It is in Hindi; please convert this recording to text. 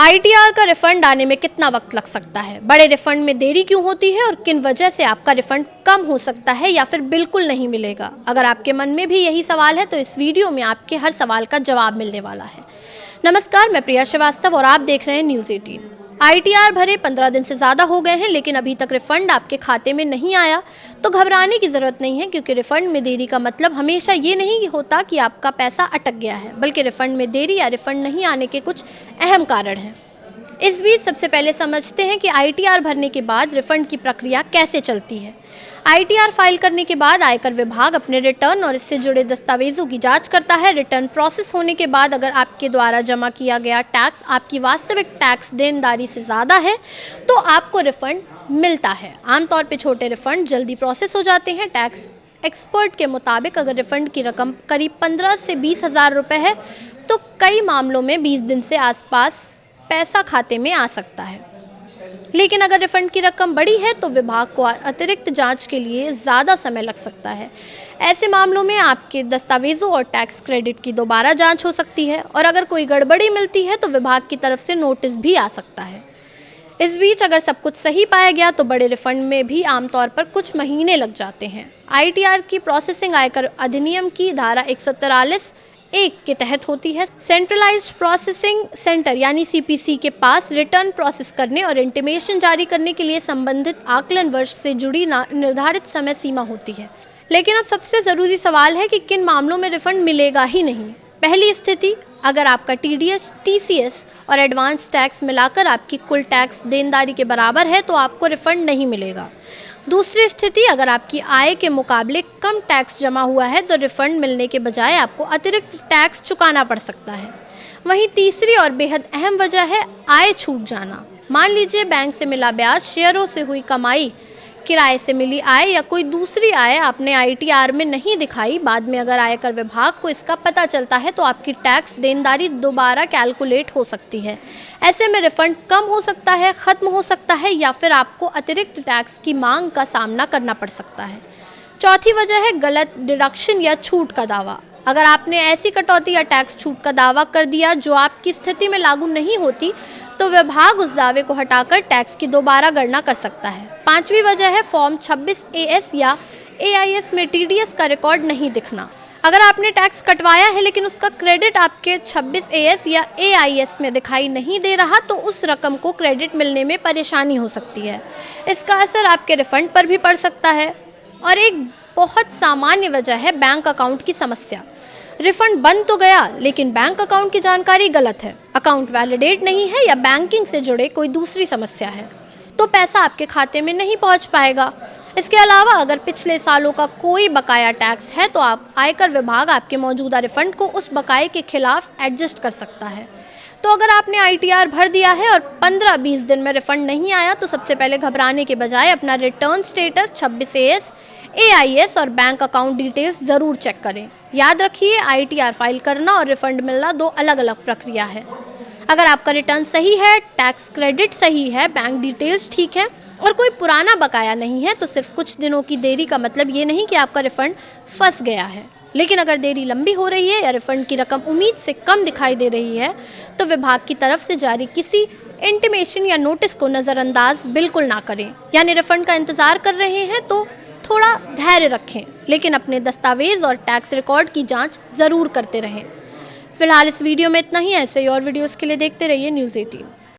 आईटीआर का रिफंड आने में कितना वक्त लग सकता है, बड़े रिफंड में देरी क्यों होती है और किन वजह से आपका रिफंड कम हो सकता है या फिर बिल्कुल नहीं मिलेगा। अगर आपके मन में भी यही सवाल है तो इस वीडियो में आपके हर सवाल का जवाब मिलने वाला है। नमस्कार, मैं प्रिया श्रीवास्तव और आप देख रहे हैं न्यूज़ 18। आईटीआर भरे 15 दिन से ज़्यादा हो गए हैं लेकिन अभी तक रिफंड आपके खाते में नहीं आया तो घबराने की ज़रूरत नहीं है, क्योंकि रिफंड में देरी का मतलब हमेशा ये नहीं होता कि आपका पैसा अटक गया है, बल्कि रिफंड में देरी या रिफंड नहीं आने के कुछ अहम कारण हैं। इस बीच सबसे पहले समझते हैं कि आईटीआर भरने के बाद रिफंड की प्रक्रिया कैसे चलती है। आईटीआर फाइल करने के बाद आयकर विभाग अपने रिटर्न और इससे जुड़े दस्तावेजों की जांच करता है। रिटर्न प्रोसेस होने के बाद अगर आपके द्वारा जमा किया गया टैक्स आपकी वास्तविक टैक्स देनदारी से ज़्यादा है तो आपको रिफंड मिलता है। आमतौर पर छोटे रिफंड जल्दी प्रोसेस हो जाते हैं। टैक्स एक्सपर्ट के मुताबिक अगर रिफंड की रकम करीब 15 से 20 हज़ार रुपये है तो कई मामलों में 20 दिन से आसपास पैसा खाते में आ सकता है। लेकिन अगर रिफंड की रकम बड़ी है तो विभाग को अतिरिक्त जांच के लिए ज़्यादा समय लग सकता है। ऐसे मामलों में आपके दस्तावेजों और टैक्स क्रेडिट की दोबारा जांच हो सकती है और अगर कोई गड़बड़ी मिलती है तो विभाग की तरफ से नोटिस भी आ सकता है। इस बीच अगर सब कुछ सही पाया गया तो बड़े रिफंड में भी आमतौर पर कुछ महीने लग जाते हैं। आईटीआर की प्रोसेसिंग आयकर अधिनियम की धारा 143(1) के तहत होती है। सेंट्रलाइज्ड प्रोसेसिंग सेंटर यानी सीपीसी के पास रिटर्न प्रोसेस करने और इंटीमेशन जारी करने के लिए संबंधित आकलन वर्ष से जुड़ी निर्धारित समय सीमा होती है। लेकिन अब सबसे ज़रूरी सवाल है कि किन मामलों में रिफंड मिलेगा ही नहीं। पहली स्थिति, अगर आपका टीडीएस, टीसीएस और एडवांस टैक्स मिलाकर आपकी कुल टैक्स देनदारी के बराबर है तो आपको रिफंड नहीं मिलेगा। दूसरी स्थिति, अगर आपकी आय के मुकाबले कम टैक्स जमा हुआ है तो रिफंड मिलने के बजाय आपको अतिरिक्त टैक्स चुकाना पड़ सकता है। वहीं तीसरी और बेहद अहम वजह है आय छूट जाना। मान लीजिए बैंक से मिला ब्याज, शेयरों से हुई कमाई, किराए से मिली आय या कोई दूसरी आय आपने आईटीआर में नहीं दिखाई। बाद में अगर आयकर विभाग को इसका पता चलता है तो आपकी टैक्स देनदारी दोबारा कैलकुलेट हो सकती है। ऐसे में रिफंड कम हो सकता है, ख़त्म हो सकता है या फिर आपको अतिरिक्त टैक्स की मांग का सामना करना पड़ सकता है। चौथी वजह है गलत डिडक्शन या छूट का दावा। अगर आपने ऐसी कटौती या टैक्स छूट का दावा कर दिया जो आपकी स्थिति में लागू नहीं होती तो विभाग उस दावे को हटाकर टैक्स की दोबारा गणना कर सकता है। पांचवी वजह है फॉर्म 26AS या AIS में टीडीएस का रिकॉर्ड नहीं दिखना। अगर आपने टैक्स कटवाया है लेकिन उसका क्रेडिट आपके 26AS या AIS में दिखाई नहीं दे रहा तो उस रकम को क्रेडिट मिलने में परेशानी हो सकती है। इसका असर आपके रिफंड पर भी पड़ सकता है। और एक बहुत सामान्य वजह है बैंक अकाउंट की समस्या। रिफंड बन तो गया लेकिन बैंक अकाउंट की जानकारी गलत है, अकाउंट वैलिडेट नहीं है या बैंकिंग से जुड़े कोई दूसरी समस्या है तो पैसा आपके खाते में नहीं पहुंच पाएगा। इसके अलावा अगर पिछले सालों का कोई बकाया टैक्स है तो आयकर विभाग आपके मौजूदा रिफंड को उस बकाये के खिलाफ एडजस्ट कर सकता है। तो अगर आपने आईटीआर भर दिया है और 15-20 दिन में रिफंड नहीं आया तो सबसे पहले घबराने के बजाय अपना रिटर्न स्टेटस 26AS, AIS और बैंक अकाउंट डिटेल्स ज़रूर चेक करें। याद रखिए, आईटीआर फाइल करना और रिफंड मिलना दो अलग अलग प्रक्रिया है। अगर आपका रिटर्न सही है, टैक्स क्रेडिट सही है, बैंक डिटेल्स ठीक है और कोई पुराना बकाया नहीं है तो सिर्फ कुछ दिनों की देरी का मतलब ये नहीं कि आपका रिफंड फंस गया है। लेकिन अगर देरी लंबी हो रही है या रिफंड की रकम उम्मीद से कम दिखाई दे रही है तो विभाग की तरफ से जारी किसी इंटीमेशन या नोटिस को नज़रअंदाज बिल्कुल ना करें। यानी रिफंड का इंतज़ार कर रहे हैं तो थोड़ा धैर्य रखें लेकिन अपने दस्तावेज और टैक्स रिकॉर्ड की जांच ज़रूर करते रहें। फिलहाल इस वीडियो में इतना ही। ऐसे ही और वीडियोस के लिए देखते रहिए न्यूज़ 18।